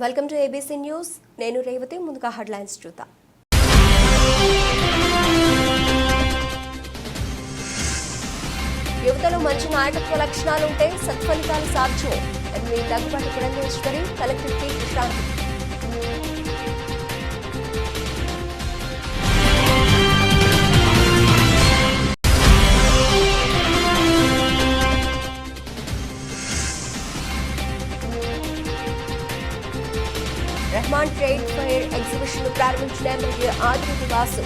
Welcome to ABC news. నేను రేవతి. ముందుగా headlines చూద్దాం. యువతలో మంచి నాయకత్వ లక్షణాలుంటే సత్ఫలితాలు సాధ్యం. MP Daggubati Purandeswari, collector P Prashanth. Rahman trade fair exhibition ప్రారంభించిన ఎమ్మెల్యే ఆదిరెడ్డి వాసు.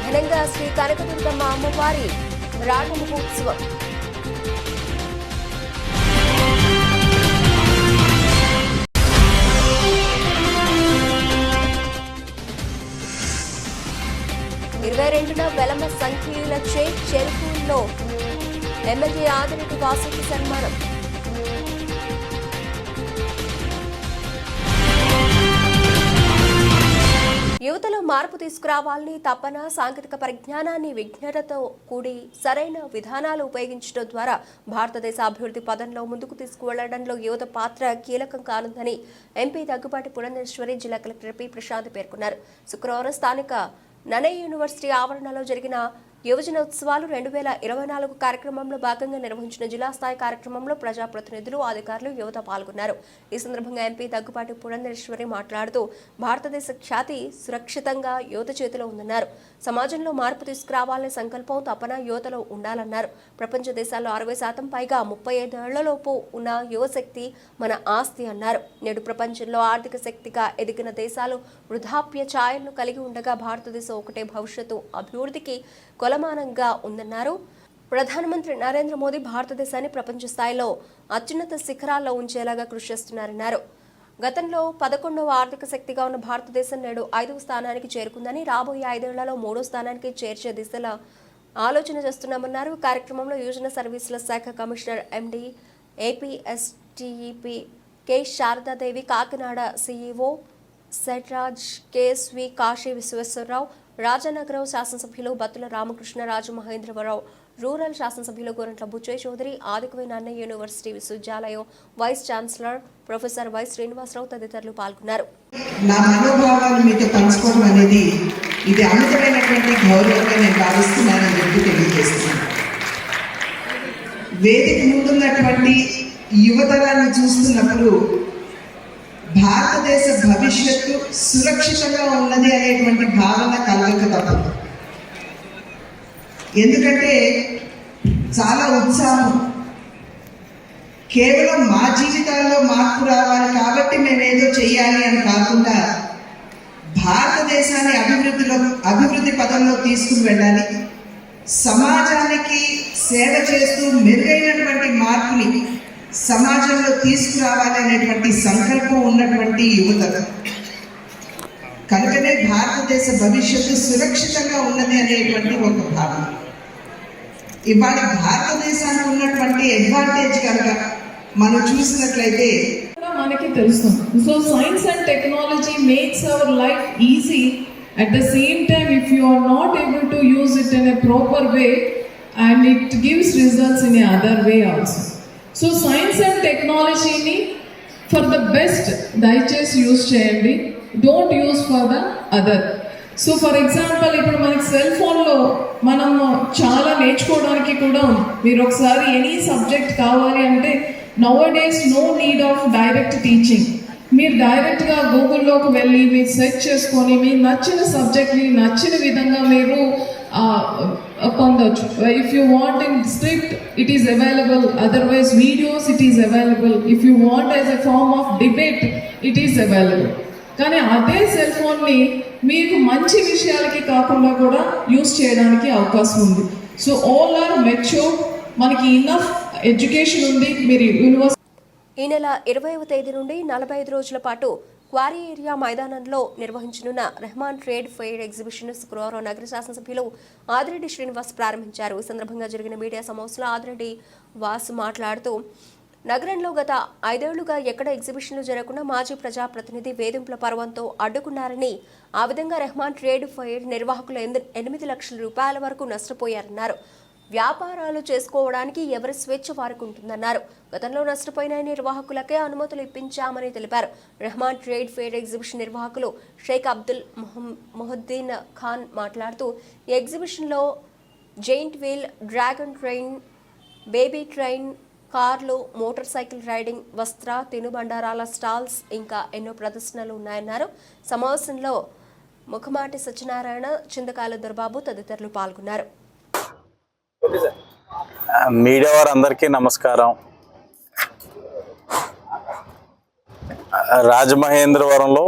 ఘనంగా శ్రీ కనకదుర్గమ్మ అమ్మవారి రాట మహోత్సవం. వెలమ సంఖ్యలచే చెరుకుల్లో ఎమ్మెల్యే ఆదిరెడ్డి వాసుకి సన్మానం. యువతలో మార్పు తీసుకురావాలని తపన, సాంకేతిక పరిజ్ఞానాన్ని విజ్ఞతతో కూడి సరైన విధానాలు ఉపయోగించడం ద్వారా భారతదేశ అభివృద్ధి పదంలో ముందుకు తీసుకువెళ్లడంలో యువత పాత్ర కీలకం కానుందని ఎంపీ దగ్గుబాటి పురంధేశ్వరి, జిల్లా కలెక్టర్ పి ప్రశాంత్ పేర్కొన్నారు. శుక్రవారం స్థానిక ననై యూనివర్సిటీ ఆవరణలో జరిగిన యువజనోత్సవాలు 2024 కార్యక్రమంలో భాగంగా నిర్వహించిన జిల్లా స్థాయి కార్యక్రమంలో ప్రజాప్రతినిధులు, అధికారులు, యువత పాల్గొన్నారు. ఈ సందర్భంగా ఎంపీ దగ్గుబాటి పురంధేశ్వరి మాట్లాడుతూ భారతదేశ ఖ్యాతి సురక్షితంగా యువత చేతిలో ఉందన్నారు. సమాజంలో మార్పు తీసుకురావాలనే సంకల్పం, తపన యువతలో ఉండాలన్నారు. ప్రపంచ దేశాల్లో 60% పైగా 35 ఏళ్లలోపు ఉన్న యువశక్తి మన ఆస్తి అన్నారు. నేడు ప్రపంచంలో ఆర్థిక శక్తిగా ఎదిగిన దేశాలు వృద్ధాప్య ఛాయలను కలిగి ఉండగా భారతదేశం ఒకటే భవిష్యత్తు అభివృద్ధికి కొలమానంగా ఉందన్నారు. ప్రధానమంత్రి నరేంద్ర మోదీ భారతదేశాన్ని ప్రపంచ స్థాయిలో అత్యున్నత శిఖరాల్లో ఉంచేలాగా కృషి చేస్తున్నారన్నారు. గతంలో 11వ ఆర్థిక శక్తిగా ఉన్న భారతదేశం నేడు 5వ స్థానానికి చేరుకుందని, రాబోయే 5 ఏళ్లలో 3వ స్థానానికి చేర్చే దిశలో ఆలోచన చేస్తున్నామన్నారు. కార్యక్రమంలో యువజన సర్వీసుల శాఖ commissioner MD APSTEP K Sharadadevi, Kakinada CEO సెట్రాజ్, కేఎస్వి కాశీ విశ్వేశ్వరరావు, రాజానగరం శాసనసభ్యులు బత్తుల రామకృష్ణ రాజు మహేంద్రవరావు, రూరల్ శాసనసభ్యులు గోరంట్ల బుచ్చయ్య చౌదరి, ఆదికవి అన్నయ్య యూనివర్సిటీ విశ్వవిద్యాలయం vice chancellor professor Y Srinivasarao తదితరులు పాల్గొన్నారు. నా మనోభావాలు మీతో పంచుకోవడం అనేది ఇది అమితమైనటువంటి గౌరవంగా నేను భావిస్తున్నానని చెప్పి తెలియజేస్తున్నాను. వేదిక ముందున్నటువంటి యువతరాన్ని చూస్తున్నప్పుడు భారతదేశ భవిష్యత్తు సురక్షితంగా ఉన్నది అనేటువంటి భావన కలగక తప్పదు. ఎందుకంటే చాలా ఉత్సాహం, కేవలం మా జీవితాల్లో మార్పు రావాలి కాబట్టి మేమేదో చెయ్యాలి అని కాకుండా భారతదేశాన్ని అభివృద్ధి పదంలో తీసుకుని వెళ్ళాలి, సమాజానికి సేవ చేస్తూ మెరుగైనటువంటి మార్పుని సమాజంలో తీసుకురావాలి అనేటువంటి సంకల్పం ఉన్నటువంటి యువత. కనుకనే భారతదేశ భవిష్యత్తు సురక్షితంగా ఉన్నది అనేటువంటి ఒక భావన. ఇవాళ భారతదేశానికి ఉన్నటువంటి అడ్వాంటేజ్ కనుక మనం చూసినట్లయితే మనకి తెలుస్తుంది. So science and technology makes our life easy. At the same time if you are not able to use it in a proper way and it gives results in a other way also. So science and టెక్నాలజీని for the best దయచేసి use చేయండి, don't use for the other. So for example ఇప్పుడు మనకి cell ఫోన్లో మనం చాలా నేర్చుకోవడానికి కూడా ఉంది. మీరు ఒకసారి ఎనీ సబ్జెక్ట్ కావాలి అంటే nowadays no need of direct teaching. మీరు డైరెక్ట్గా గూగుల్లోకి వెళ్ళి మీరు సెర్చ్ చేసుకొని మీ నచ్చిన సబ్జెక్ట్ని నచ్చిన విధంగా మీరు పొందవచ్చు. If you want in script it is available, otherwise videos it is available. If you want as a form of debate it is available. కానీ అదే సెల్ ఫోన్ని మీకు మంచి విషయాలకి కాకుండా కూడా యూస్ చేయడానికి అవకాశం ఉంది. సో ఆల్ ఆర్ మెచ్యూర్, మనకి ఇన్నఫ్ ఎడ్యుకేషన్ ఉంది. మీరు యూనివర్సిటీ ఈ నెల 20వ తేదీ నుండి 45 రోజుల పాటు క్వారీ ఏరియా మైదానంలో నిర్వహించనున్న రెహమాన్ ట్రేడ్ ఫెయిర్ ఎగ్జిబిషన్ శుక్రవారం నగర శాసనసభ్యులు ఆదిరెడ్డి శ్రీనివాస్ ప్రారంభించారు. ఈ సందర్భంగా జరిగిన మీడియా సమావేశంలో ఆదిరెడ్డి వాసు మాట్లాడుతూ నగరంలో గత 5 ఏళ్లుగా ఎక్కడ ఎగ్జిబిషన్లు జరగకుండా మాజీ ప్రజాప్రతినిధి వేధింపుల పర్వంతో అడ్డుకున్నారని, ఆ విధంగా రెహమాన్ ట్రేడ్ ఫెయిర్ నిర్వాహకులు 8 లక్షల రూపాయల వరకు నష్టపోయారన్నారు. వ్యాపారాలు చేసుకోవడానికి ఎవరి స్వేచ్ఛ వారికి ఉంటుందన్నారు. గతంలో నష్టపోయిన నిర్వాహకులకే అనుమతులు ఇప్పించామని తెలిపారు. రెహమాన్ ట్రేడ్ ఫెయిర్ ఎగ్జిబిషన్ నిర్వాహకులు షేక్ అబ్దుల్ మొహద్దీన్ ఖాన్ మాట్లాడుతూ, ఈ ఎగ్జిబిషన్లో giant wheel, dragon train, baby train, కార్లు, మోటార్ సైకిల్ రైడింగ్, వస్త్ర, తినుబండారాల స్టాల్స్ ఇంకా ఎన్నో ప్రదర్శనలు ఉన్నాయన్నారు. సమావేశంలో ముఖమాటి సత్యనారాయణ, చింతకాయల దొరబాబు తదితరులు పాల్గొన్నారు. మీడియా వారందరికీ నమస్కారం. రాజమహేంద్రవరంలో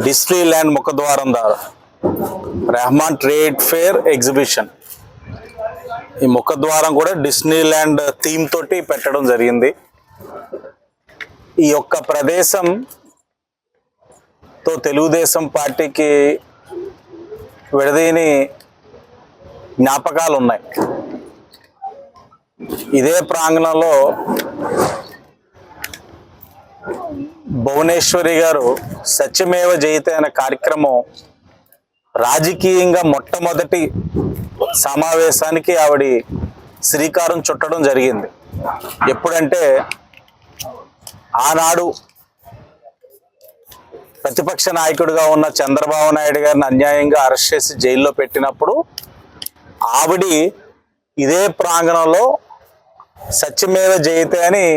డిస్నీ ల్యాండ్ ముఖద్వారం ద్వారా రెహమాన్ ట్రేడ్ ఫెయిర్ ఎగ్జిబిషన్, ఈ ముఖద్వారం కూడా డిస్నీ ల్యాండ్ థీమ్ తోటి పెట్టడం జరిగింది. ఈ యొక్క ప్రదేశంతో తెలుగుదేశం పార్టీకి విడదీని జ్ఞాపకాలు ఉన్నాయి. ఇదే ప్రాంగణంలో భువనేశ్వరి గారు సత్యమేవ జయతే అనే కార్యక్రమం రాజకీయంగా మొట్టమొదటి సమావేశానికి ఆవిడ శ్రీకారం చుట్టడం జరిగింది. ఎప్పుడంటే ఆనాడు ప్రతిపక్ష నాయకుడిగా ఉన్న చంద్రబాబు నాయుడు గారిని అన్యాయంగా అరెస్ట్ చేసి జైల్లో పెట్టినప్పుడు ఆవిడ ఇదే ప్రాంగణంలో సత్యమేవ జయతే అని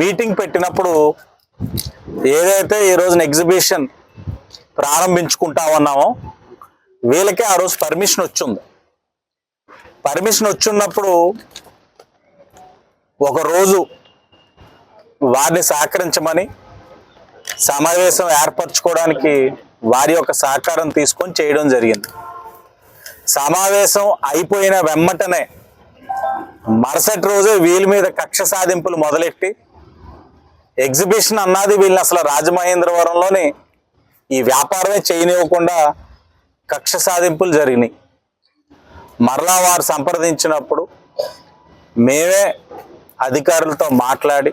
మీటింగ్ పెట్టినప్పుడు ఏదైతే ఈ రోజున ఎగ్జిబిషన్ ప్రారంభించుకుంటామన్నామో వీళ్ళకే ఆ రోజు పర్మిషన్ వచ్చింది. పర్మిషన్ వచ్చినప్పుడు ఒకరోజు వారిని సహకరించమని సమావేశం ఏర్పరచుకోవడానికి వారి యొక్క సహకారం తీసుకొని చేయడం జరిగింది. సమావేశం అయిపోయిన వెమ్మటనే మరుసటి రోజే వీళ్ళ మీద కక్ష సాధింపులు మొదలెట్టి ఎగ్జిబిషన్ అన్నది వీళ్ళని అసలు రాజమహేంద్రవరంలోని ఈ వ్యాపారమే చేయనివ్వకుండా కక్ష సాధింపులు జరిగినాయి. మరలా వారు సంప్రదించినప్పుడు మేమే అధికారులతో మాట్లాడి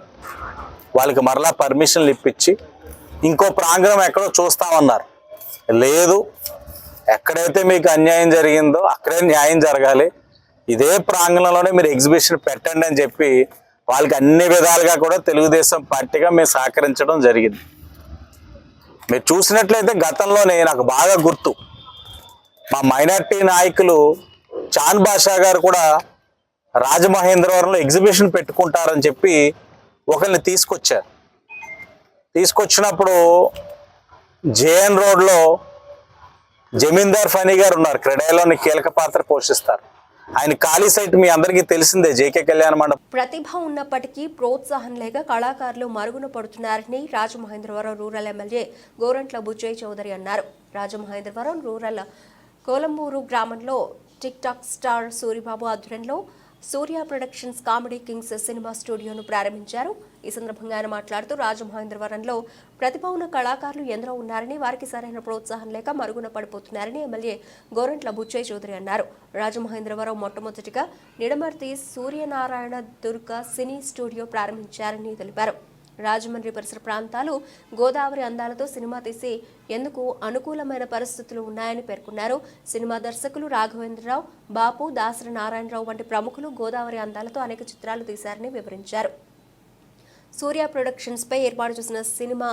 వాళ్ళకి మరలా పర్మిషన్లు ఇప్పించి ఇంకో ప్రాంగణం ఎక్కడో చూస్తామన్నారు. లేదు, ఎక్కడైతే మీకు అన్యాయం జరిగిందో అక్కడే న్యాయం జరగాలి, ఇదే ప్రాంగణంలోనే మీరు ఎగ్జిబిషన్ పెట్టండి అని చెప్పి వాళ్ళకి అన్ని విధాలుగా కూడా తెలుగుదేశం పార్టీగా మేము సహకరించడం జరిగింది. మీరు చూసినట్లయితే గతంలోనే నాకు బాగా గుర్తు, మా మైనార్టీ నాయకులు చాన్ బాషా గారు కూడా రాజమహేంద్రవరంలో ఎగ్జిబిషన్ పెట్టుకుంటారని చెప్పి ఒకరిని తీసుకొచ్చారు. తీసుకొచ్చినప్పుడు జేఎన్ రోడ్లో జమీందార్ ఫనీ గారు ఉన్నారు, క్రెడైలోని కీలక పాత్ర పోషిస్తారు. ఆయన ఖాళీ సైట్ మీ అందరికీ తెలిసిందే, జేకే కళ్యాణ మండపం. ప్రతిభ ఉన్నప్పటికీ ప్రోత్సాహం లేక కళాకారులు మరుగున పడుతున్నారని రాజమహేంద్రవరం రూరల్ ఎమ్మెల్యే గోరంట్ల బుజ్జయ్య చౌదరి అన్నారు. రాజమహేంద్రవరం రూరల్ కోలంబూరు గ్రామంలో టిక్ టాక్ స్టార్ సూరిబాబు ఆధ్వర్యంలో సూర్య ప్రొడక్షన్స్ కామెడీ కింగ్స్ సినిమా స్టూడియోను ప్రారంభించారు. ఈ సందర్భంగా ఆయన మాట్లాడుతూ రాజమహేంద్రవరంలో ప్రతిభ ఉన్న కళాకారులు ఎందరో ఉన్నారని, వారికి సరైన ప్రోత్సాహం లేక మరుగున పడిపోతున్నారని ఎమ్మెల్యే గోరంట్ల బుచ్చయ్య చౌదరి అన్నారు. రాజమహేంద్రవరం మొట్టమొదటిగా నిడమర్తి సూర్యనారాయణ దుర్గ సినీ స్టూడియో ప్రారంభించారని తెలిపారు. రాజమండ్రి పరిసర ప్రాంతాలు గోదావరి అందాలతో సినిమా తీసి ఎందుకు అనుకూలమైన పరిస్థితులు ఉన్నాయని పేర్కొన్నారు. సినిమా దర్శకులు రాఘవేంద్రరావు, బాపు, దాసరి నారాయణరావు వంటి ప్రముఖులు గోదావరి అందాలతో అనేక చిత్రాలు తీశారని వివరించారు. సూర్య ప్రొడక్షన్స్ పై ఏర్పాటు చేసిన సినిమా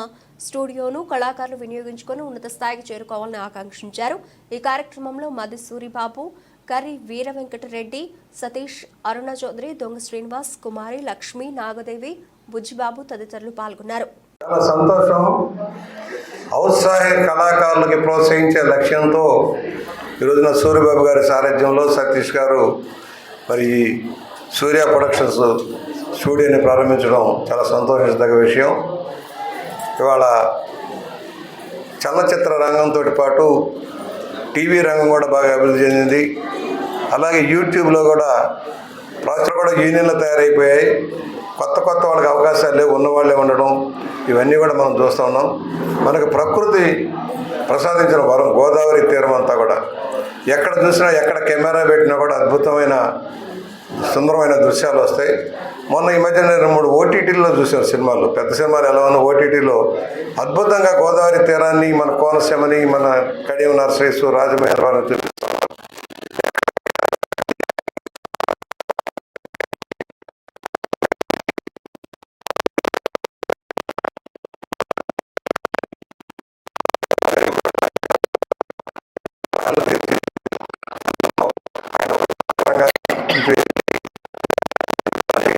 స్టూడియోను కళాకారులు వినియోగించుకొని ఉన్నత స్థాయికి చేరుకోవాలని ఆకాంక్షించారు. ఈ కార్యక్రమంలో మది సూరిబాబు, కర్రి వీర వెంకటరెడ్డి, సతీష్, అరుణ చౌదరి, దొంగ శ్రీనివాస్, కుమారి, లక్ష్మి, నాగదేవి, బుజ్జిబాబు తదితరులు పాల్గొన్నారు. చాలా సంతోషం. ఔత్సాహిక కళాకారులకి ప్రోత్సహించే లక్ష్యంతో ఈరోజున సూర్యబాబు గారి సారథ్యంలో సతీష్ గారు మరి సూర్య ప్రొడక్షన్స్ స్టూడియోని ప్రారంభించడం చాలా సంతోషించదగ్గ విషయం. ఇవాళ చలనచిత్ర రంగంతో పాటు టీవీ రంగం కూడా బాగా అభివృద్ధి చెందింది. అలాగే యూట్యూబ్లో కూడా రాష్ట్రాలు కూడా యూనియన్లు తయారైపోయాయి. కొత్త వాళ్ళకి అవకాశాలు లేవు, ఉన్నవాళ్ళే ఉండడం, ఇవన్నీ కూడా మనం చూస్తూ ఉన్నాం. మనకు ప్రకృతి ప్రసాదించిన వరం గోదావరి తీరం అంతా కూడా ఎక్కడ చూసినా, ఎక్కడ కెమెరా పెట్టినా కూడా అద్భుతమైన సుందరమైన దృశ్యాలు వస్తాయి. మొన్న ఈ మధ్య 2-3 ఓటీటీల్లో చూశాను సినిమాలు, పెద్ద సినిమాలు ఎలా ఉన్న ఓటీటీలో అద్భుతంగా గోదావరి తీరాన్ని, మన కోనసీమని, మన కడియం నర్సరీస్, రాజమహేంద్రవరం చూపిస్తారు.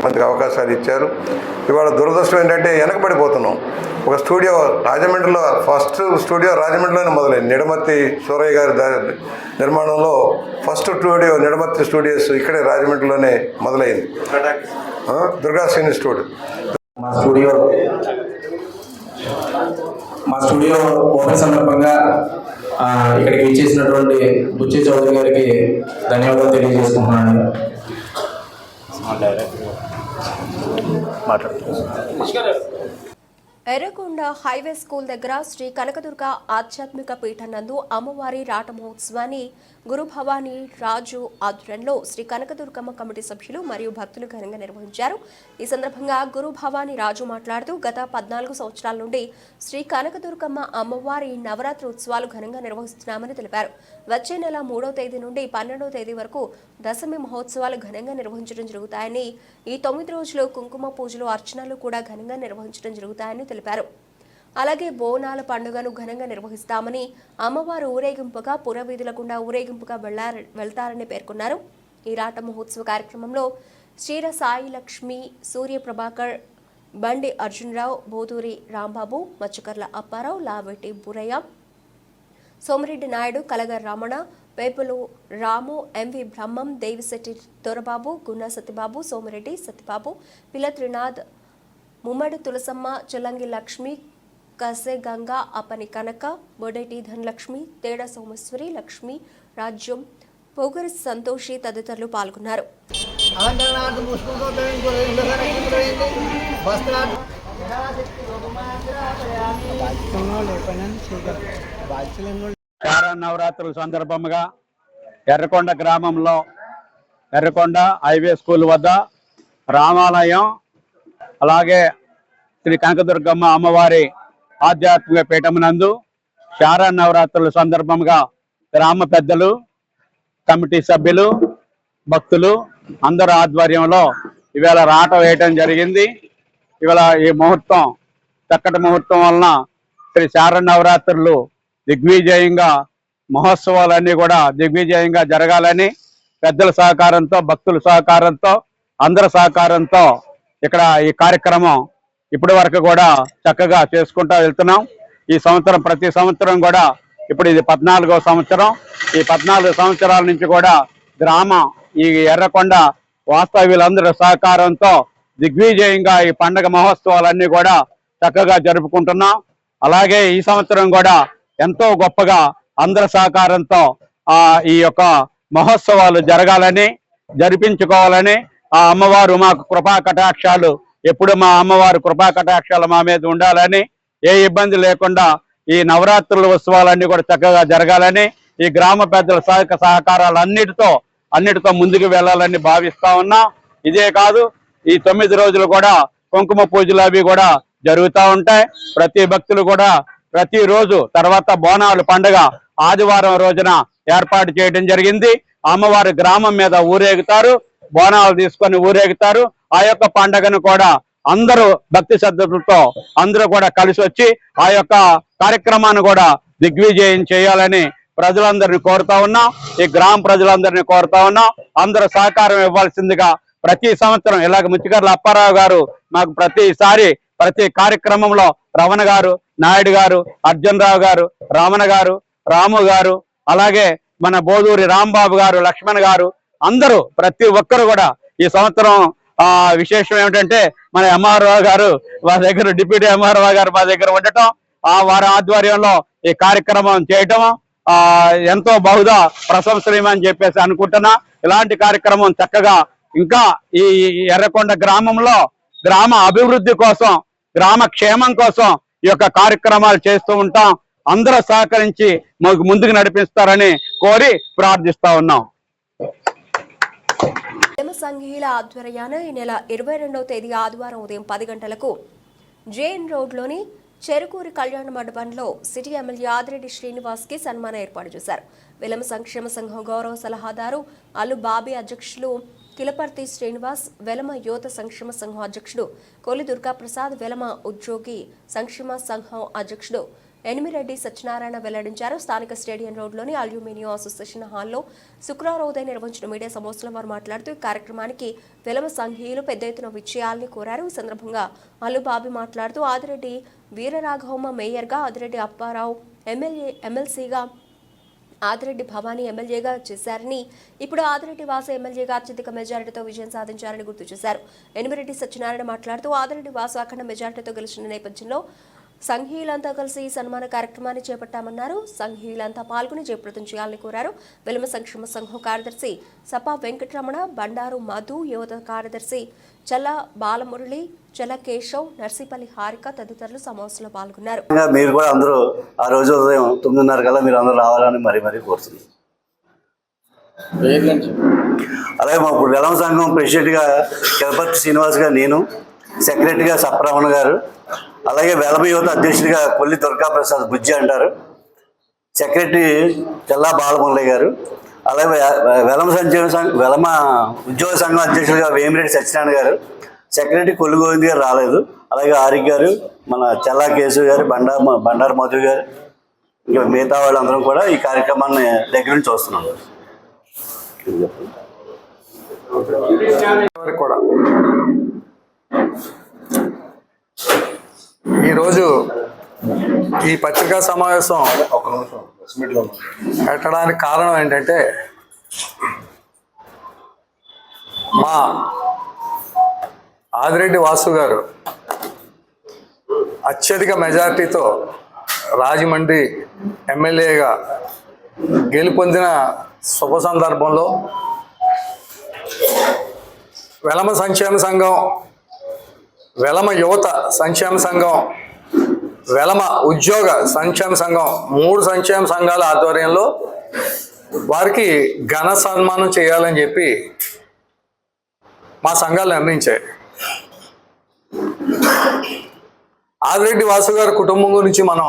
మందికి అవకాశాలు ఇచ్చారు. ఇవాళ దురదృష్టం ఏంటంటే వెనకబడిపోతున్నాం. ఒక స్టూడియో రాజమండ్రిలో, ఫస్ట్ స్టూడియో రాజమండ్రిలోనే మొదలైంది. నిడమర్తి సూరయ్య గారి నిర్మాణంలో ఫస్ట్ స్టూడియో నిడమర్తి స్టూడియోస్ ఇక్కడే రాజమండ్రిలోనే మొదలైంది. Durga cine studio. మా స్టూడియో ఓపెన్ సందర్భంగా ఇక్కడికి ఇచ్చేసినటువంటి బుచ్చి చౌదరి గారికి ధన్యవాదాలు తెలియజేసుకుంటున్నాను. ఎర్రకొండ హైవే స్కూల్ దగ్గర శ్రీ కనకదుర్గ ఆధ్యాత్మిక పీఠం నందు అమ్మవారి రాట మహోత్సవాన్ని గురు భవానీ రాజు ఆధ్వర్యంలో శ్రీ కనకదుర్గమ్మ కమిటీ సభ్యులు మరియు భక్తులు ఘనంగా నిర్వహించారు. ఈ సందర్భంగా గురు భవానీ రాజు మాట్లాడుతూ గత 14 సంవత్సరాల నుండి శ్రీ కనకదుర్గమ్మ అమ్మవారి నవరాత్రి ఉత్సవాలు ఘనంగా నిర్వహిస్తున్నామని తెలిపారు. వచ్చే నెల 3వ తేదీ నుండి 12వ తేదీ వరకు దశమి మహోత్సవాలు ఘనంగా నిర్వహించడం జరుగుతాయని, ఈ 9 రోజులు కుంకుమ పూజలు, అర్చనలు కూడా ఘనంగా నిర్వహించడం జరుగుతాయని తెలిపారు. అలాగే బోనాల పండుగను ఘనంగా నిర్వహిస్తామని, అమ్మవారు ఊరేగింపుగా పురవీధుల గుండా ఊరేగింపుగా వెళ్తారని పేర్కొన్నారు. ఈ రాట మహోత్సవ కార్యక్రమంలో శ్రీర సాయి లక్ష్మి, సూర్య ప్రభాకర్, బండి అర్జునరావు, బోదూరి రాంబాబు, మచ్చకర్ల అప్పారావు, లావెట్టి బురయ్య, సోమిరెడ్డి నాయుడు, కలగర్ రమణ, పేపులు రాము, ఎంవి బ్రహ్మం, దేవిశెట్టి దొరబాబు, గున్న సత్యబాబు, సోమిరెడ్డి సత్యబాబు, పిల్ల త్రినాథ్, ముమ్మడి తులసమ్మ, చెల్లంగి లక్ష్మి, కసే గంగా, అపని కనక, బొడేటి ధనలక్ష్మి, తేడా సోమేశ్వరి, లక్ష్మి రాజ్యం, పొగరి సంతోషి తదితరులు పాల్గొన్నారు. నవరాత్రుల సందర్భంగా ఎర్రకొండ గ్రామంలో ఎర్రకొండ హైవే స్కూల్ వద్ద రామాలయం, అలాగే శ్రీ కనకదుర్గమ్మ అమ్మవారి ఆధ్యాత్మిక పీఠమునందు నవరాత్రుల సందర్భంగా గ్రామ పెద్దలు, కమిటీ సభ్యులు, భక్తులు అందరూ ఆధ్వర్యంలో ఇవాళ రాట వేయటం జరిగింది. ఇవాళ ఈ ముహూర్తం చక్కటి ముహూర్తం వలన శ్రీ నవరాత్రులు దిగ్విజయంగా, మహోత్సవాలన్నీ కూడా దిగ్విజయంగా జరగాలని పెద్దల సహకారంతో, భక్తుల సహకారంతో, అందరి సహకారంతో ఇక్కడ ఈ కార్యక్రమం ఇప్పటి వరకు కూడా చక్కగా చేసుకుంటూ వెళ్తున్నాం. ఈ సంవత్సరం, ప్రతి సంవత్సరం కూడా ఇప్పుడు ఇది 14వ సంవత్సరం. ఈ 14 సంవత్సరాల నుంచి కూడా ఈ ఎర్రకొండ వాస్తవ్యులందరి సహకారంతో దిగ్విజయంగా ఈ పండగ మహోత్సవాలన్నీ కూడా చక్కగా జరుపుకుంటున్నాం. అలాగే ఈ సంవత్సరం కూడా ఎంతో గొప్పగా అందరి సహకారంతో ఈ యొక్క మహోత్సవాలు జరగాలని, జరిపించుకోవాలని, ఆ అమ్మవారు మాకు కృపా కటాక్షాలు, ఎప్పుడు మా అమ్మవారు కృపా కటాక్షాలు మా మీద ఉండాలని, ఏ ఇబ్బంది లేకుండా ఈ నవరాత్రుల ఉత్సవాలన్నీ కూడా చక్కగా జరగాలని, ఈ గ్రామ పెద్దల సహకారాలు అన్నిటితో ముందుకు వెళ్ళాలని భావిస్తా ఉన్నాం. ఇదే కాదు, ఈ 9 రోజులు కూడా కుంకుమ పూజలు అవి కూడా జరుగుతూ ఉంటాయి. ప్రతి భక్తులు కూడా ప్రతిరోజు, తర్వాత బోనాలు పండుగ ఆదివారం రోజున ఏర్పాటు చేయడం జరిగింది. అమ్మవారి గ్రామం మీద ఊరేగుతారు, బోనాలు తీసుకొని ఊరేగుతారు. ఆ యొక్క పండుగను కూడా అందరూ భక్తి శ్రద్ధలతో అందరూ కూడా కలిసి వచ్చి ఆ యొక్క కార్యక్రమాన్ని కూడా దిగ్విజయం చేయాలని ప్రజలందరినీ కోరుతా ఉన్నాం. ఈ గ్రామ ప్రజలందరినీ కోరుతా ఉన్నాం. అందరూ సహకారం ఇవ్వాల్సిందిగా ప్రతి సంవత్సరం ఇలాగ ముచ్చికర్ల అప్పారావు గారు మాకు ప్రతిసారి ప్రతి కార్యక్రమంలో రమణ గారు, నాయుడు గారు, అర్జునరావు గారు, రమణ గారు, రాము గారు, అలాగే మన బోదూరి రాంబాబు గారు, లక్ష్మణ్ గారు, అందరూ ప్రతి ఒక్కరు కూడా ఈ సంవత్సరం విశేషం ఏమిటంటే మన ఎంఆర్ఓ గారు మా దగ్గర, డిప్యూటీ ఎంఆర్ఓ గారు మా దగ్గర ఉండటం, వారి ఆధ్వర్యంలో ఈ కార్యక్రమం చేయటం ఎంతో బహుదా ప్రశంసనీయమని చెప్పేసి అనుకుంటున్నా. ఇలాంటి కార్యక్రమం చక్కగా ఇంకా ఈ ఎర్రకొండ గ్రామంలో గ్రామ అభివృద్ధి కోసం, గ్రామ క్షేమం కోసం ఈ యొక్క కార్యక్రమాలు చేస్తూ ఉంటాం. అందరూ సహకరించి మాకు ముందుకు నడిపిస్తారని కోరి ప్రార్థిస్తా ఉన్నాం. వెలమ సంఘీల ఆధ్వర్యాన ఈ నెల 22వ తేదీ ఆదివారం ఉదయం 10 గంటలకు జేఎన్ రోడ్లోని చెరుకూరి కళ్యాణ మండపంలో సిటీ ఎమ్మెల్యే ఆదిరెడ్డి శ్రీనివాస్కి సన్మానం ఏర్పాటు చేశారు. వెలమ సంక్షేమ సంఘం గౌరవ సలహాదారు అల్లు బాబీ అధ్యక్షులు కిలపర్తి శ్రీనివాస్, వెలమ యువత సంక్షేమ సంఘం అధ్యక్షుడు కోలి దుర్గాప్రసాద్, వెలమ ఉద్యోగి సంక్షేమ సంఘం అధ్యక్షుడు ఎనిమిరెడ్డి సత్యనారాయణ వెల్లడించారు. స్థానిక స్టేడియం రోడ్లోని అల్యూమినియం అసోసియేషన్ హాల్లో శుక్రవారం ఉదయం నిర్వహించిన మీడియా సమావేశంలో వారు మాట్లాడుతూ ఈ కార్యక్రమానికి వెలమ సంఘీయులు పెద్ద ఎత్తున విజయాలని కోరారు. ఈ సందర్భంగా అల్లుబాబి మాట్లాడుతూ ఆదిరెడ్డి వీరరాఘవమ్మ మేయర్గా, ఆదిరెడ్డి అప్పారావు ఎమ్మెల్సీగా, ఆదిరెడ్డి భవానీ ఎమ్మెల్యేగా చేశారని, ఇప్పుడు ఆదిరెడ్డి వాసు ఎమ్మెల్యేగా అత్యధిక మెజారిటీతో విజయం సాధించారని గుర్తు చేశారు. ఎనిమిరెడ్డి సత్యనారాయణ మాట్లాడుతూ ఆదిరెడ్డి వాసు అఖండ మెజారిటీతో గెలిచిన నేపథ్యంలో సంఘీయులంతా కలిసి ఈ సన్మాన కార్యక్రమాన్ని చేపట్టామన్నారు. సంఘీయులంతా పాల్గొని జయప్రదం చేయాలని కోరారు. వెలమ సంక్షేమ సంఘం కార్యదర్శి సపా వెంకటరమణ, బండారు మధు, యువత కార్యదర్శి చల్ల బాలమురళి, చల్ల కేశవ్, నర్సీపల్లి హారిక తదితరులు సమావేశంలో పాల్గొన్నారు. మీరు కూడా అందరూ ఆ రోజు ఉదయం 9:30 కల్లా మీరు అందరూ రావాలని మరీ కోరుతున్నాం. అలాగే మా ఇప్పుడు వెలమ సంఘం ప్రెసిడెంట్గా కిలపర్తి శ్రీనివాస్ గారు, నేను సెక్రటరీగా సప్రమణ గారు, అలాగే వెలమ యువత అధ్యక్షుడిగా కొల్లి దుర్గాప్రసాద్ బుజ్జి అంటారు, సెక్రటరీ చల్లా బాలమురళి గారు, అలాగే వెలమ ఉద్యోగ సంఘం అధ్యక్షుడిగా వేమిరెడ్డి సత్యనారాయణ గారు, సెక్రటరీ కొల్లి గోవింద్ గారు రాలేదు, అలాగే ఆరిక్ గారు, మన చల్లా కేశవ్ గారు, బండారు మధు గారు, ఇంకా మిగతా వాళ్ళందరం కూడా ఈ కార్యక్రమాన్ని దగ్గర నుంచి చూస్తున్నాం. కూడా ఈరోజు ఈ పత్రికా సమావేశం పెట్టడానికి కారణం ఏంటంటే, మా ఆదిరెడ్డి వాసు గారు అత్యధిక మెజారిటీతో రాజమండ్రి ఎమ్మెల్యేగా గెలుపొందిన శుభ సందర్భంలో వెలమ సంక్షేమ సంఘం, వెలమ యువత సంక్షేమ సంఘం, వెలమ ఉద్యోగ సంక్షేమ సంఘం, 3 సంక్షేమ సంఘాల ఆధ్వర్యంలో వారికి ఘన సన్మానం చేయాలని చెప్పి మా సంఘాలు నిర్ణయించాయి. ఆదిరెడ్డి వాసు గారి కుటుంబం గురించి మనం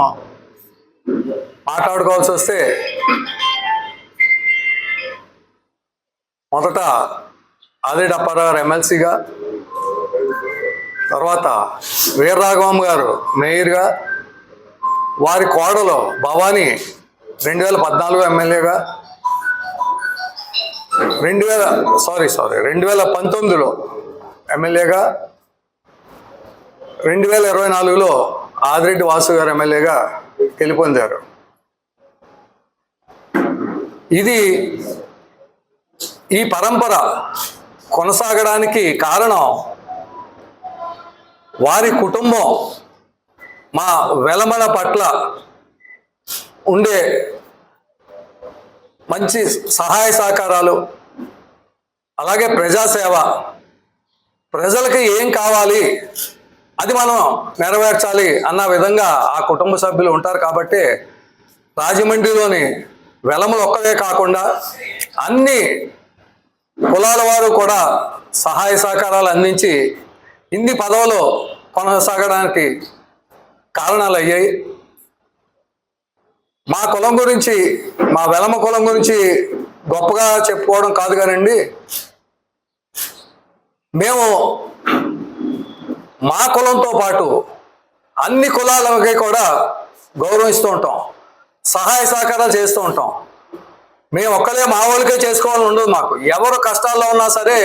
మాట్లాడుకోవాల్సి వస్తే, మొదట ఆదిరెడ్డి అప్పారావు గారు ఎమ్మెల్సీగా, తర్వాత వీరరాఘవమ్మ గారు మేయర్గా, వారి కోడలు భవానీ 2014 ఎమ్మెల్యేగా, 2019లో ఎమ్మెల్యేగా, 2024లో ఆదిరెడ్డి వాసు గారు ఎమ్మెల్యేగా గెలుపొందారు. ఈ పరంపర కొనసాగడానికి కారణం వారి కుటుంబం మా వెలమల పట్ల ఉండే మంచి సహాయ సహకారాలు, అలాగే ప్రజాసేవ, ప్రజలకి ఏం కావాలి అది మనం నెరవేర్చాలి అన్న విధంగా ఆ కుటుంబ సభ్యులు ఉంటారు. కాబట్టి రాజమండ్రిలోని వెలమలు ఒక్కడే కాకుండా అన్ని కులాల వారు కూడా సహాయ సహకారాలు అందించి ఇన్ని పదవులు కొనసాగడానికి కారణాలు అయ్యాయి. మా కులం గురించి, మా వెలమ కులం గురించి గొప్పగా చెప్పుకోవడం కాదు కానండి, మేము మా కులంతో పాటు అన్ని కులాలకి కూడా గౌరవిస్తూ ఉంటాం, సహాయ సహకారాలు చేస్తూ ఉంటాం. మేము ఒక్కలే మా వాళ్ళకే చేసుకోవాలని ఉండదు. మాకు ఎవరు కష్టాల్లో ఉన్నా సరే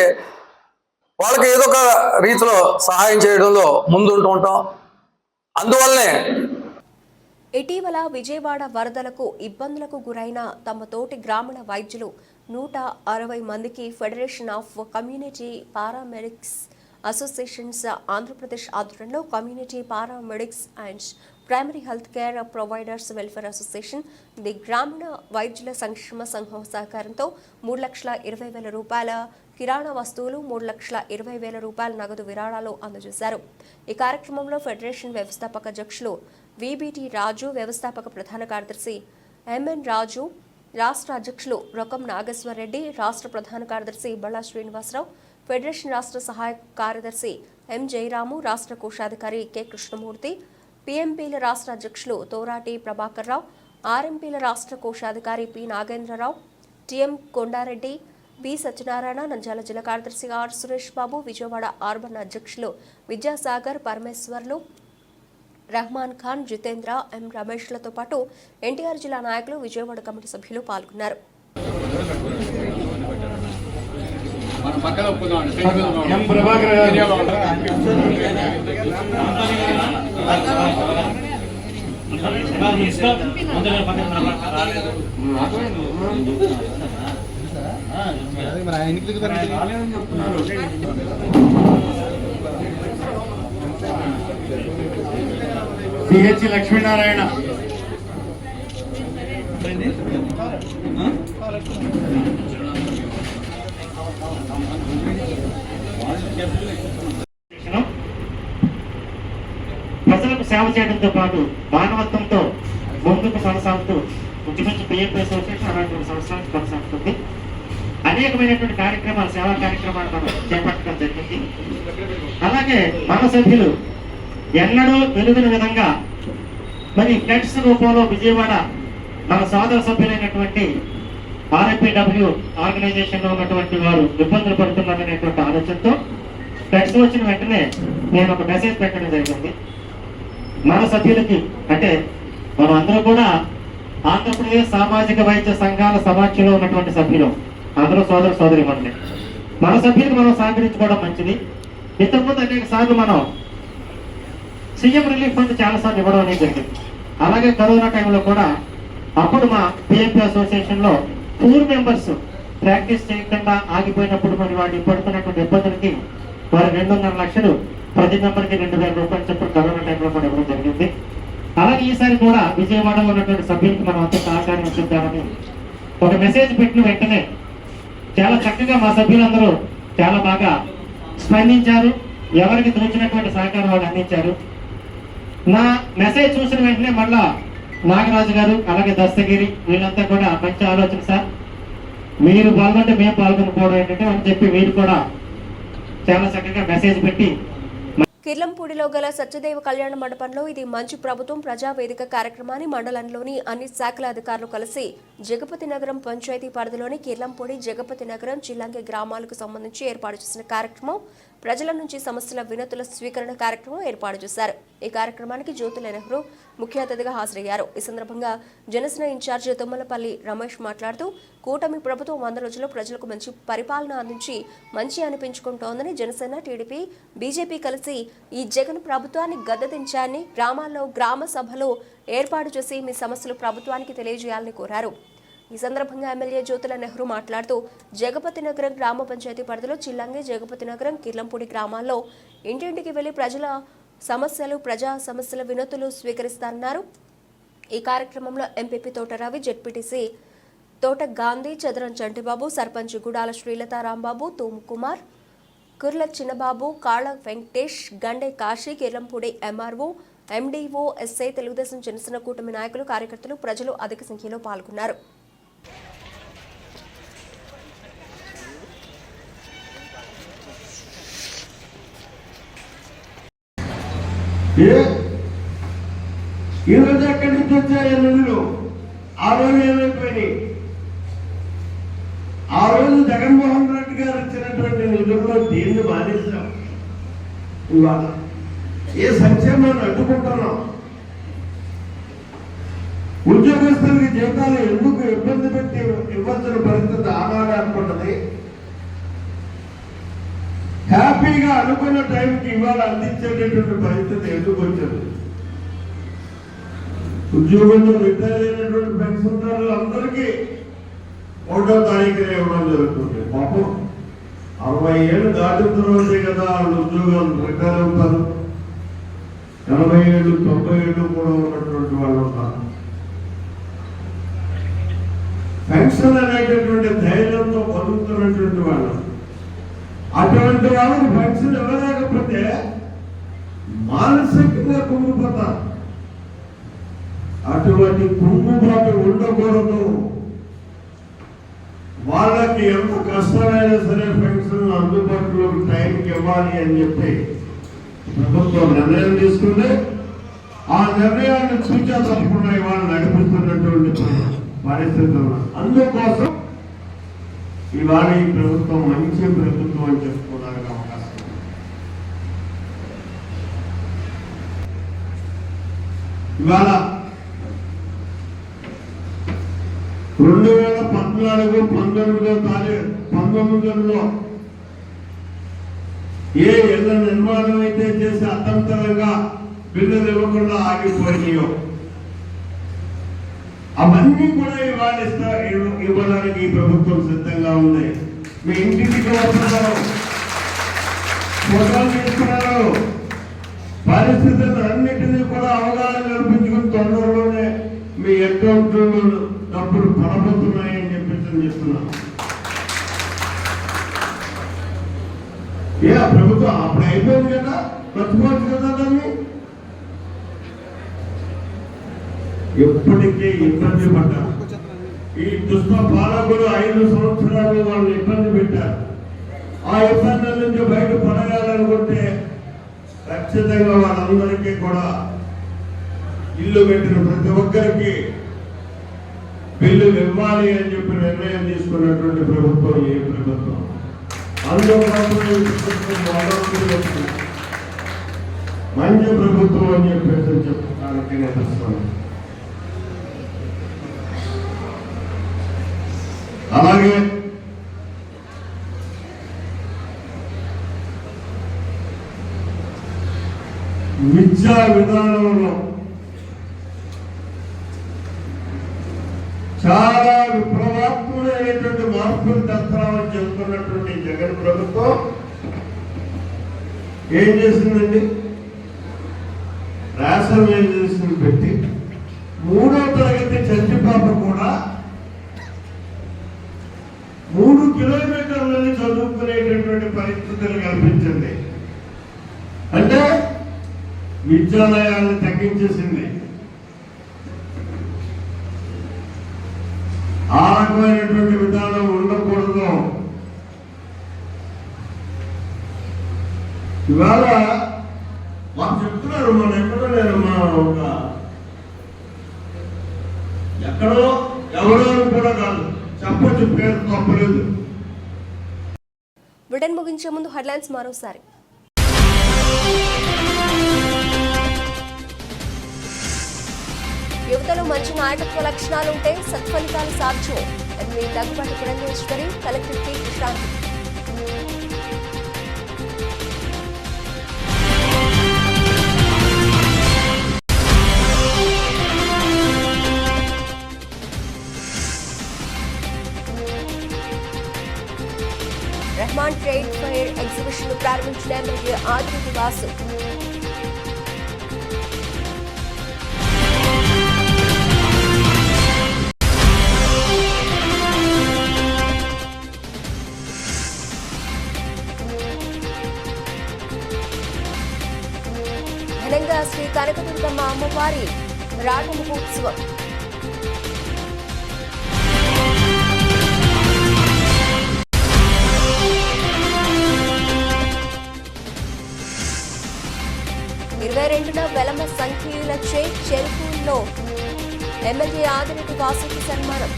వాళ్ళకి ఏదో ఒక రీతిలో సహాయం చేయడంలో ముందుంటూ ఉంటాం. అందువల్లనే ఇటీవల విజయవాడ వరదలకు ఇబ్బందులకు గురైన తమ తోటి గ్రామీణ వైద్యులు 160 మందికి federation of community paramedics associations Andhra Pradesh ఆధ్వర్యంలో community paramedics and primary health care providers welfare association, the గ్రామీణ వైద్యుల సంక్షేమ సంఘం సహకారంతో 3,20,000 రూపాయల కిరాణా వస్తువులు, 3,20,000 రూపాయల నగదు విరాళాలు అందజేశారు. ఈ కార్యక్రమంలో ఫెడరేషన్ వ్యవస్థాపక అధ్యక్షులు విబిటి రాజు, వ్యవస్థాపక ప్రధాన కార్యదర్శి ఎంఎన్ రాజు, రాష్ట్ర అధ్యక్షులు రొకం నాగేశ్వరరెడ్డి, రాష్ట్ర ప్రధాన కార్యదర్శి బళ్ళా శ్రీనివాసరావు, ఫెడరేషన్ రాష్ట్ర సహాయ కార్యదర్శి ఎం జయరాము, రాష్ట్ర కోశాధికారి కె కృష్ణమూర్తి, పిఎంపీల రాష్ట్ర అధ్యక్షులు తోరాటి ప్రభాకర్ రావు, ఆర్ఎంపీల రాష్ట్ర కోశాధికారి P Nagendrarao, TM Kondareddy, B Satyanarayana, Nandyal జిల్లా కార్యదర్శి ఆర్ సురేష్ బాబు, విజయవాడ అర్బన్ అధ్యక్షులు విద్యాసాగర్, పరమేశ్వర్లు, రహమాన్ ఖాన్, జితేంద్ర, ఎం రమేష్లతో పాటు ఎన్టీఆర్ జిల్లా నాయకులు, విజయవాడ కమిటీ సభ్యులు పాల్గొన్నారు. సిహెచ్ లక్ష్మీనారాయణ, ప్రజలకు సేవ చేయడంతో పాటు మానవత్వంతో ముందుకు కొనసాగుతూ ఇంచుమించు పిఎంపీ అసోసియేషన్ అలాంటి సంవత్సరానికి కొనసాగుతుంది. అనేకమైనటువంటి కార్యక్రమాలు, సేవా కార్యక్రమాలు మనం చేపట్టడం జరిగింది. అలాగే మన సభ్యులు ఎన్నడూ వెలుగుని విధంగా మరి ఫ్లెక్స్ రూపంలో విజయవాడ మన సోదర సభ్యులైనటువంటి ఆర్ఎంపీడబ్ల్యూ ఆర్గనైజేషన్లో ఉన్నటువంటి వారు ఇబ్బందులు పడుతున్నారనేటువంటి ఆలోచనతో ఫ్లెక్స్ వచ్చిన వెంటనే నేను ఒక మెసేజ్ పెట్టడం జరిగింది. మన సభ్యులకి, అంటే మనం అందరూ కూడా ఆంధ్రప్రదేశ్ సామాజిక వైద్య సంఘాల సమాఖ్యలో ఉన్నటువంటి సభ్యులు, అందరూ సోదర సోదరి మనమే. మన సభ్యులకు మనం సహకరించుకోవడం మంచిది. ఇంతకుముందు అనేక సార్లు మనం సీఎం రిలీఫ్ ఫండ్ చాలాసార్లు ఇవ్వడం అనేది జరిగింది. అలాగే కరోనా టైంలో కూడా అప్పుడు మా పిఎంపీ అసోసియేషన్లో పూర్ మెంబర్స్ ప్రాక్టీస్ చేయకుండా ఆగిపోయినప్పుడు మరి వాళ్ళు పడుతున్నటువంటి ఇబ్బందులకి వారు 2.5 లక్షలు ప్రతి మెంబర్కి 2,000 రూపాయలు చెప్పి కరోనా టైంలో కూడా ఇవ్వడం జరిగింది. అలాగే ఈసారి కూడా విజయవాడలో ఉన్నటువంటి సభ్యులకి మనం అంతా సహకారం ఇచ్చుద్దామని ఒక మెసేజ్ పెట్టిన వెంటనే చాలా చక్కగా మా సభ్యులందరూ చాలా బాగా స్పందించారు. ఎవరికి తోచినటువంటి సహకారం వాళ్ళు అందించారు. నా మెసేజ్ చూసిన వెంటనే మళ్ళా నాగరాజు గారు, అలాగే దస్తగిరి, వీళ్ళంతా కూడా మంచి ఆలోచన సార్, మీరు పాల్గొంటే మేము పాల్గొనకపోవడం ఏంటంటే అని చెప్పి వీళ్ళు కూడా చాలా చక్కగా మెసేజ్ పెట్టి. కిర్లంపూడిలో గల సత్యదేవ కళ్యాణ మండపంలో ఇది మంచి ప్రభుత్వం ప్రజావేదిక కార్యక్రమాన్ని మండలంలోని అన్ని శాఖల అధికారులు కలిసి జగపతి నగరం పంచాయతీ పరిధిలోని కిర్లంపూడి, జగపతి నగరం, చిల్లంగి గ్రామాలకు సంబంధించి ఏర్పాటు చేసిన కార్యక్రమం ప్రజల నుంచి సమస్యల వినతుల స్వీకరణ కార్యక్రమం ఏర్పాటు చేశారు. ఈ కార్యక్రమానికి జ్యోతుల నెహ్రూ ముఖ్య అతిథిగా హాజరయ్యారు. ఈ సందర్భంగా జనసేన ఇన్ఛార్జి తుమ్మలపల్లి రమేష్ మాట్లాడుతూ కూటమి ప్రభుత్వం 100 రోజుల్లో ప్రజలకు మంచి పరిపాలన అందించి మంచి అనిపించుకుంటోందని, జనసేన, టీడీపీ, బీజేపీ కలిసి ఈ జగన్ ప్రభుత్వాన్ని గద్దెదించారని, గ్రామాల్లో గ్రామ సభలు ఏర్పాటు చేసి మీ సమస్యలు ప్రభుత్వానికి తెలియజేయాలని కోరారు. ఈ సందర్భంగా ఎమ్మెల్యే జ్యోతుల నెహ్రూ మాట్లాడుతూ జగపతి నగరం గ్రామ పంచాయతీ పరిధిలో చిల్లంగి, జగపతి నగరం, కిర్లంపూడి గ్రామాల్లో ఇంటింటికి వెళ్లి ప్రజా సమస్యల వినతులు స్వీకరిస్తారన్నారు. ఈ కార్యక్రమంలో ఎంపీపీ తోట రవి, జెడ్పీటీసీ తోట గాంధీ, చదరం చంటిబాబు, సర్పంచ్ గుడాల శ్రీలత రాంబాబు, తూము Kumar, Kurla Chinnababu, Kala Venkatesh, Gande Kashi, Kirlampudi MRO, MDO, SI, Telugu Desam Janasena కూటమి నాయకులు, కార్యకర్తలు, ప్రజలు అధిక సంఖ్యలో పాల్గొన్నారు. ఈ రోజు ఎక్కడి నుంచి వచ్చాయి నిధులు? ఆ రోజు ఏమైపోయినాయి? ఆ రోజు జగన్మోహన్ రెడ్డి గారు ఇచ్చినటువంటి నిధుల్లో దేన్ని మానేశాం? ఇవాళ ఏ సంక్షేమాన్ని అడ్డుకుంటున్నాం? ఉద్యోగస్తులకి జీతాలు ఎందుకు ఇబ్బంది పెట్టి ఇవ్వాల్సిన పరిస్థితి ఆనాడు అనుకున్నది. హ్యాపీగా అనుకున్న టైంకి ఇవాళ అందించేటటువంటి పరిస్థితి ఎందుకు వచ్చింది? ఉద్యోగంలో రిటైర్ అయినటువంటి పెన్షన్దారులు అందరికీ 1వ తారీఖున ఇవ్వడం జరుగుతుంది. పాపం 60 ఏళ్ళు దాటిన తర్వాతే కదా వాళ్ళు ఉద్యోగాలు రిటైర్ అవుతారు. 80 ఏళ్ళు 90 ఏళ్ళు కూడా ఉన్నటువంటి వాళ్ళు ఉన్నారు. పెన్షన్ అనేటటువంటి ధైర్యంతో బతుకుతున్నటువంటి వాళ్ళు, అటువంటి వాళ్ళకి పెన్షన్ ఇవ్వలేకపోతే మానసికంగా కుంగిపోతారు. అటువంటి కుంగుబాటు ఉండకూడదు. వాళ్ళకి ఎంత కష్టమైనా సరే పెన్షన్ అందుబాటులో టైంకి ఇవ్వాలి అని చెప్పి ప్రభుత్వం నిర్ణయం తీసుకుంది. ఆ నిర్ణయాన్ని సూచన తప్పకుండా ఇవాళ నడిపిస్తున్నటువంటి పరిస్థితులు. అందుకోసం ఇవాళ ఈ ప్రభుత్వం మంచి ప్రభుత్వం అని చెప్పుకోవడానికి అవకాశం ఉంది. ఇవాళ 2014-19లో ఏ ఇళ్ల నిర్మాణం అయితే చేసి అర్థంతరంగా బిల్లులు ఇవ్వకుండా ఆగిపోయినాయో అవన్నీ కూడా ఇవాళ ఇవ్వడానికి ఈ ప్రభుత్వం సిద్ధంగా ఉంది. మీ ఇంటికి వస్తున్నారు, ఫోటోలు తీసుకున్నారు, పరిస్థితులు అన్నిటినీ కూడా అవగాహన కల్పించుకుని తొందరలోనే మీ అకౌంట్లో డబ్బులు పడబోతున్నాయని చెప్పేసి చెప్తున్నాను. ప్రభుత్వం అప్పుడు అయిపోయింది కదా, మర్చిపోవచ్చు కదా దాన్ని. ఎప్పటికీ ఇబ్బంది పడ్డారు. ఈ దుష్ట పాలకులు 5 సంవత్సరాలు వాళ్ళు ఇబ్బంది పెట్టారు. ఆ ఇబ్బందుల నుంచి బయట పడగాలనుకుంటే ఖచ్చితంగా వాళ్ళందరికీ కూడా ఇల్లు పెట్టిన ప్రతి ఒక్కరికి బిల్లులు ఇవ్వాలి అని చెప్పి నిర్ణయం తీసుకున్నటువంటి ప్రభుత్వం ఏ ప్రభుత్వం. మంచి ప్రభుత్వం అని చెప్పేసి చెప్పడానికి నేను వస్తాను. అలాగే విద్యా విధానంలో చాలా విప్లవాత్మకమైనటువంటి మార్పులు తెస్తామని చెప్తున్నటువంటి జగన్ ప్రభుత్వం ఏం చేసిందండి? రేషనలైజేషన్ పెట్టి 3వ తరగతి చంటి పాప కూడా 3 కిలోమీటర్లని చదువుకునేటటువంటి పరిస్థితులు కల్పించింది. అంటే విద్యాలయాలను తగ్గించేసింది. ఆ రకమైనటువంటి విధానం ఉండకూడదు. ఇవాళ మాకు చెప్తున్నారు, మన ఎక్కడో నేను ఎక్కడో ఎవరో కూడా కాదు, చెప్పొచ్చు, పేరు తప్పలేదు. బ్రిటన్ ముగించే ముందు హెడ్లైన్స్ మరోసారి. యువతలో మంచి నాయకత్వ లక్షణాలు ఉంటే సత్ఫలితాలు సాధ్యం. MLA Daggubati Purandeswari, collector K Prashanth. Rahman trade fair exhibition ప్రారంభించిన ఎమ్మెల్యే ఆదిరెడ్డి వాసు. ఘనంగా శ్రీ కనకదుర్గమ్మ అమ్మవారి రాట మహోత్సవం. వెలమ సంఖ్యలచే చెరుకుల్లో ఎమ్మెల్యే ఆదిరెడ్డి వాసుకి సన్మానం.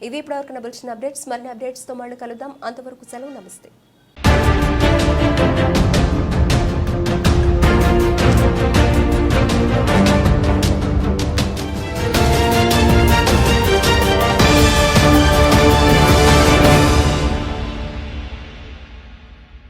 ఇవి ఇప్పటివరకు నబిల్చిన అప్డేట్స్. మరిన్ని అప్డేట్స్తో మళ్ళీ కలుద్దాం. అంతవరకు సెలవు. నమస్తే.